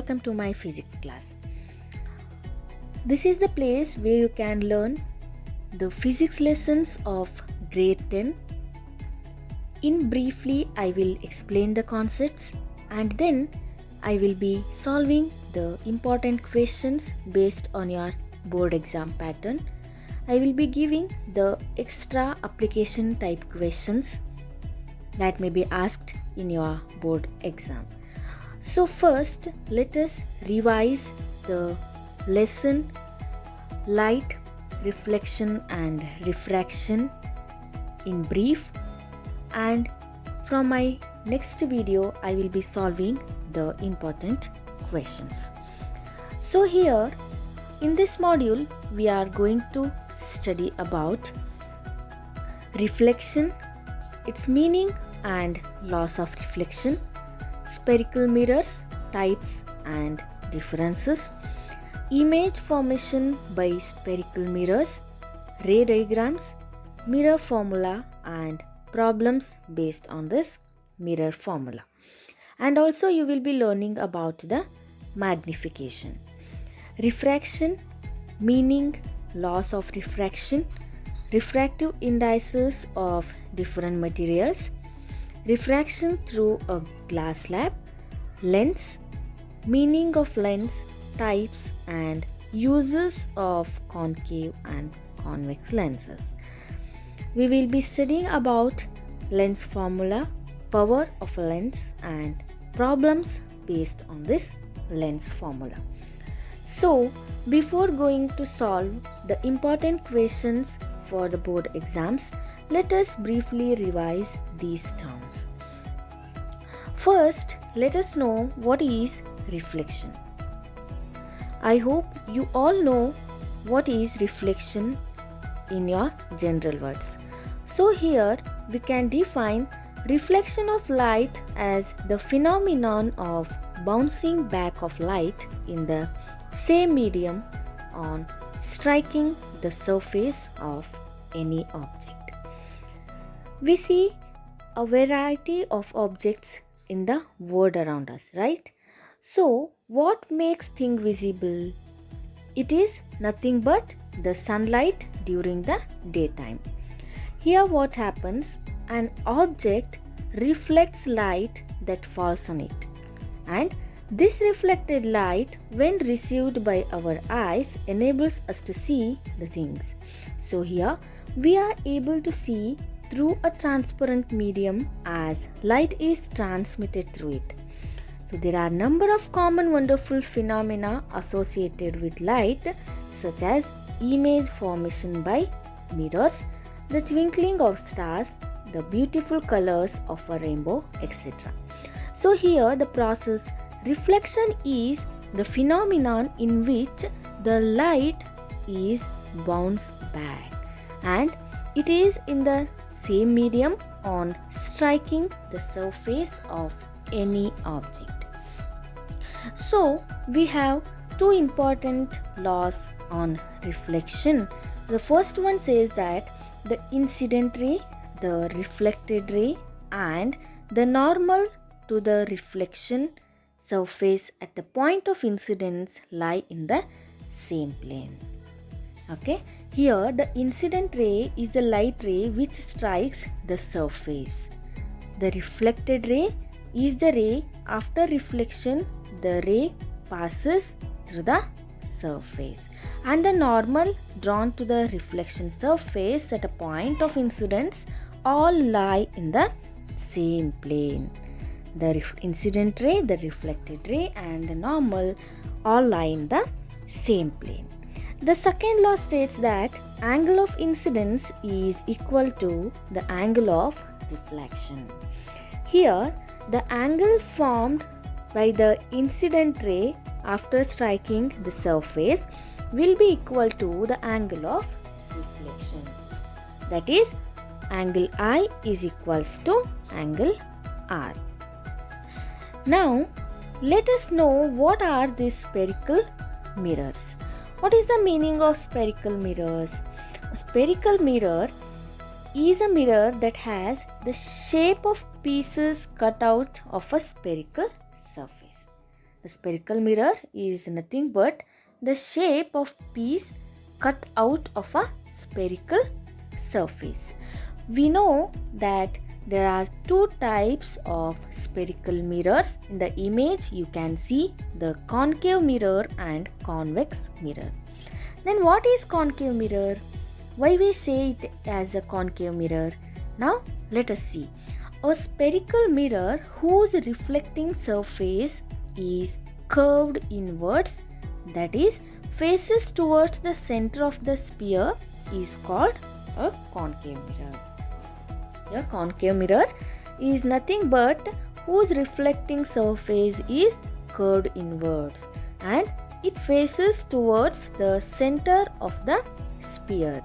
welcome to my physics class. This is the place where you can learn the physics lessons of grade 10. In briefly, I will explain the concepts and then I will be solving the important questions based on your board exam pattern. I will be giving the extra application type questions that may be asked in your board exam. So first, let us revise the lesson light, reflection and refraction in brief, and from my next video I will be solving the important questions. So here in this module we are going to study about reflection, its meaning and laws of reflection, spherical mirrors, types and differences, image formation by spherical mirrors, ray diagrams, mirror formula and problems based on this mirror formula. And also you will be learning about the magnification, refraction, meaning, laws of refraction, refractive indices of different materials, refraction through a glass slab, lens, meaning of lens, types and uses of concave and convex lenses. We will be studying about lens formula, power of a lens and problems based on this lens formula. So before going to solve the important questions for the board exams, let us briefly revise these terms. First, let us know what is reflection. I hope you all know what is reflection in your general words. So here we can define reflection of light as the phenomenon of bouncing back of light in the same medium on striking the surface of any object. We see a variety of objects in the world around us, right? So what makes thing visible? It is nothing but the sunlight during the daytime. Here what happens? An object reflects light that falls on it, and this reflected light when received by our eyes enables us to see the things. So here we are able to see through a transparent medium as light is transmitted through it. So there are a number of common wonderful phenomena associated with light, such as image formation by mirrors, the twinkling of stars, the beautiful colors of a rainbow, etc. So here the process reflection is the phenomenon in which the light is bounced back and it is in the same medium on striking the surface of any object. So we have two important laws on reflection. The first one says that the incident ray, the reflected ray and the normal to the reflection surface at the point of incidence lie in the same plane. Okay, here the incident ray is the light ray which strikes the surface. The reflected ray is the ray after reflection the ray passes through the surface, and the normal drawn to the reflection surface at a point of incidence all lie in the same plane. The incident ray, the reflected ray and the normal all lie in the same plane. The second law states that angle of incidence is equal to the angle of reflection. Here the angle formed by the incident ray after striking the surface will be equal to the angle of reflection. That is, angle I is equals to angle R. Now let us know what are these spherical mirrors. What is the meaning of spherical mirrors? A spherical mirror is a mirror that has the shape of pieces cut out of a spherical surface. The spherical mirror is nothing but the shape of piece cut out of a spherical surface. We know that there are two types of spherical mirrors. In the image you can see the concave mirror and convex mirror. Then what is concave mirror? Why we say it as a concave mirror? Now let us see. A spherical mirror whose reflecting surface is curved inwards, that is faces towards the center of the sphere, is called a concave mirror. A concave mirror is nothing but whose reflecting surface is curved inwards and it faces towards the center of the sphere.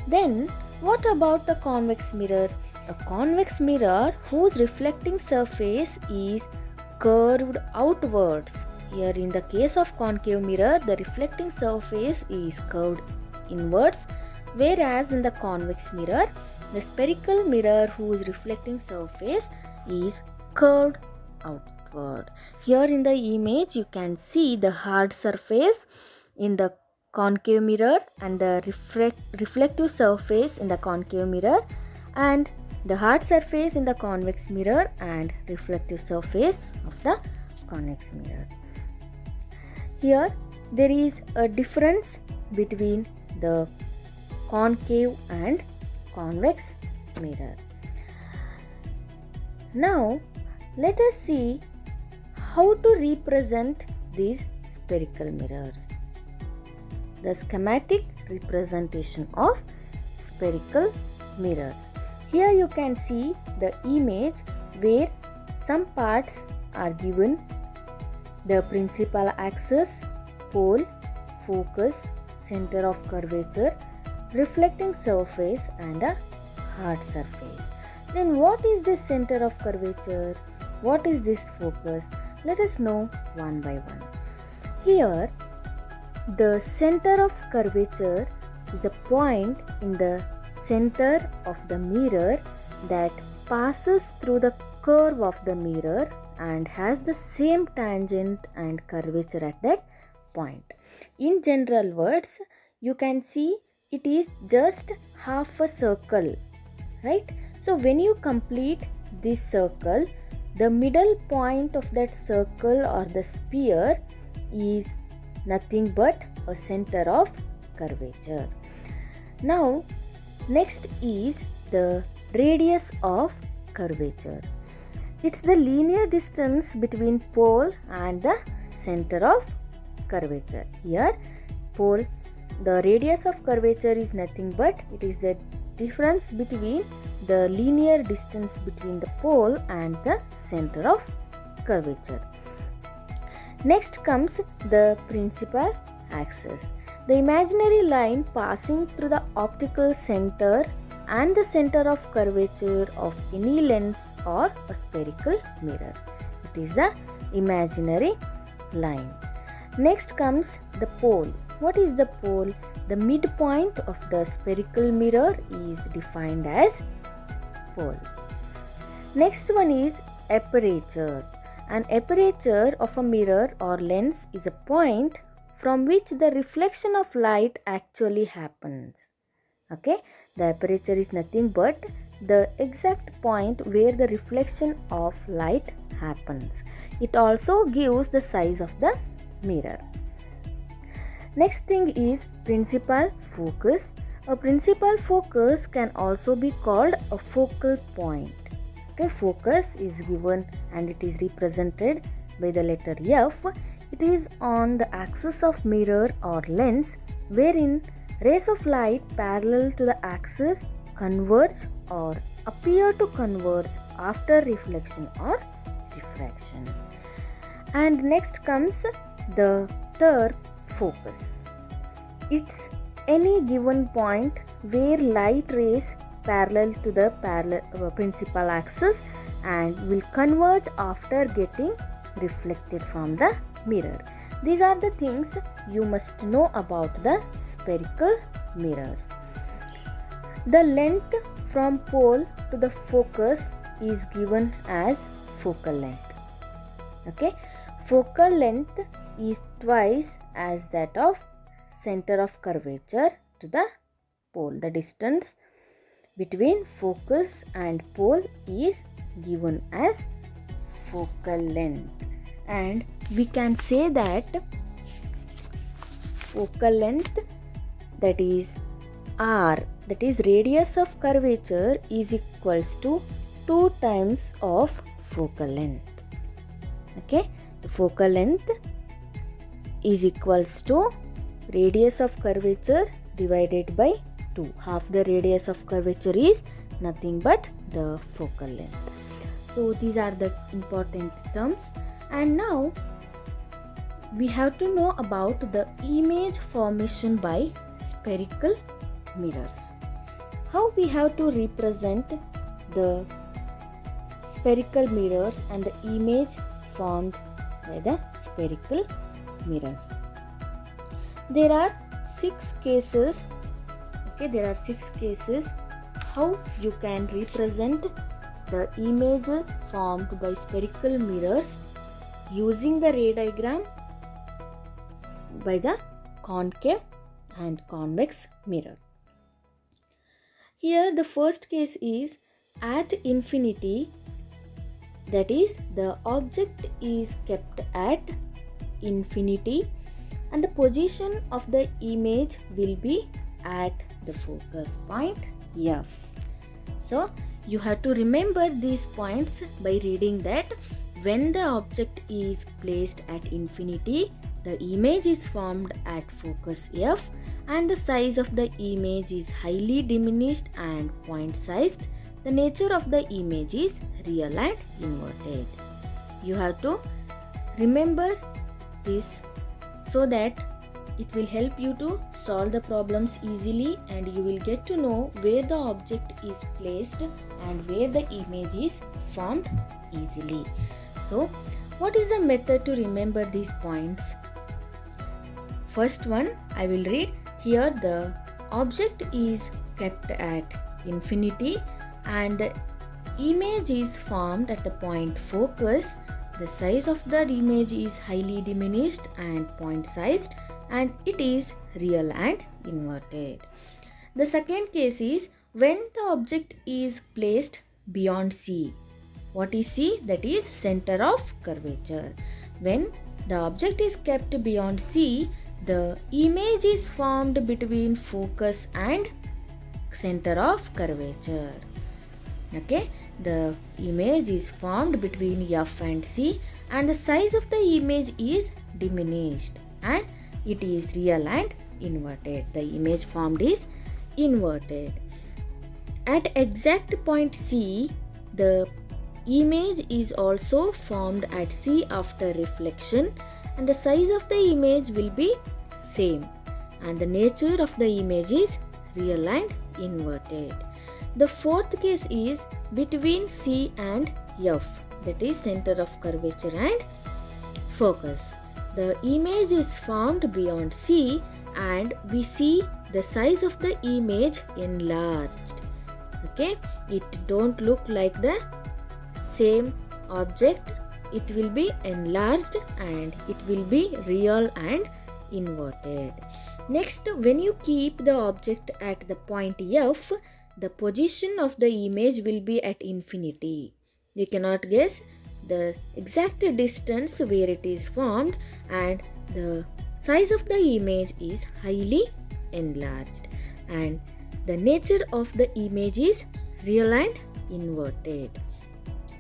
Then what about the convex mirror? A convex mirror whose reflecting surface is curved outwards. Here in the case of concave mirror, the reflecting surface is curved inwards, whereas in the convex mirror, the spherical mirror whose reflecting surface is curved outward. Here in the image you can see the hard surface in the concave mirror and the reflective surface in the concave mirror, and the hard surface in the convex mirror and reflective surface of the convex mirror. Here there is a difference between the concave and convex mirror. Now let us see how to represent these spherical mirrors. The schematic representation of spherical mirrors. Here you can see the image where some parts are given: the principal axis, pole, focus, center of curvature, reflecting surface and a hard surface. Then what is this center of curvature? What is this focus? Let us know one by one. Here the center of curvature is the point in the center of the mirror that passes through the curve of the mirror and has the same tangent and curvature at that point. In general words, you can see it is just half a circle, right? So when you complete this circle, the middle point of that circle or the sphere is nothing but a center of curvature. Now next is the radius of curvature. It's the linear distance between pole and the center of curvature. Here pole, the radius of curvature is nothing but it is the difference between the linear distance between the pole and the center of curvature. Next comes the principal axis, the imaginary line passing through the optical center and the center of curvature of any lens or a spherical mirror. It is the imaginary line. Next comes the pole. What is the pole? The midpoint of the spherical mirror is defined as pole. Next one is aperture. An aperture of a mirror or lens is a point from which the reflection of light actually happens. Okay, the aperture is nothing but the exact point where the reflection of light happens. It also gives the size of the mirror. Next thing is principal focus. A principal focus can also be called a focal point. Okay, focus is given and it is represented by the letter F. It is on the axis of mirror or lens wherein rays of light parallel to the axis converge or appear to converge after reflection or refraction. And next comes the term focus. It's any given point where light rays parallel to the principal axis and will converge after getting reflected from the mirror. These are the things you must know about the spherical mirrors. The length from pole to the focus is given as focal length. Okay, focal length is twice as that of center of curvature to the pole. The distance between focus and pole is given as focal length, and we can say that focal length, that is R, that is radius of curvature, is equals to 2 times of focal length. Okay, the focal length is equals to radius of curvature divided by 2. Half the radius of curvature is nothing but the focal length. So these are the important terms, and now we have to know about the image formation by spherical mirrors. How we have to represent the spherical mirrors and the image formed by the spherical mirrors. There are 6 cases. Okay, there are 6 cases how you can represent the images formed by spherical mirrors using the ray diagram by the concave and convex mirror. Here the first case is at infinity, that is the object is kept at infinity and the position of the image will be at the focus point F. So you have to remember these points by reading that when the object is placed at infinity, the image is formed at focus F and the size of the image is highly diminished and point sized. The nature of the image is real and inverted. You have to remember this so that it will help you to solve the problems easily, and you will get to know where the object is placed and where the image is formed easily. So, what is the method to remember these points? First one, I will read. Here the object is kept at infinity and the image is formed at the point focus. The size of the image is highly diminished and point sized, and it is real and inverted. The second case is when the object is placed beyond C. What is C? That is center of curvature. When the object is kept beyond C, the image is formed between focus and center of curvature. Okay, the image is formed between F and C and the size of the image is diminished and it is real and inverted. The image formed is inverted. At exact point C, the image is also formed at C after reflection and the size of the image will be same and the nature of the image is real and inverted. The fourth case is between C and F, that is center of curvature and focus. The image is formed beyond C and we see the size of the image enlarged. Okay, it don't look like the same object, it will be enlarged and it will be real and inverted. Next, when you keep the object at the point F, the position of the image will be at infinity. You cannot guess the exact distance where it is formed and the size of the image is highly enlarged and the nature of the image is real and inverted.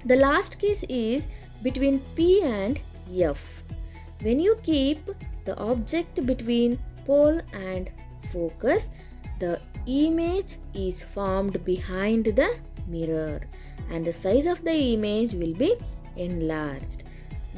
The last case is between P and F. When you keep the object between pole and focus, the image is formed behind the mirror and the size of the image will be enlarged.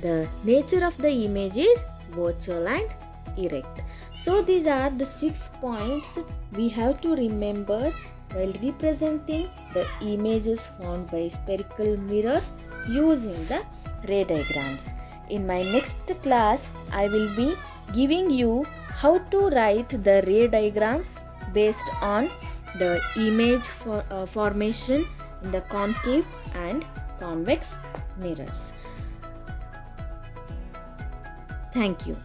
The nature of the image is virtual and erect. So these are the 6 points we have to remember while representing the images formed by spherical mirrors using the ray diagrams. In my next class, I will be giving you how to write the ray diagrams based on the image formation in the concave and convex mirrors. Thank you.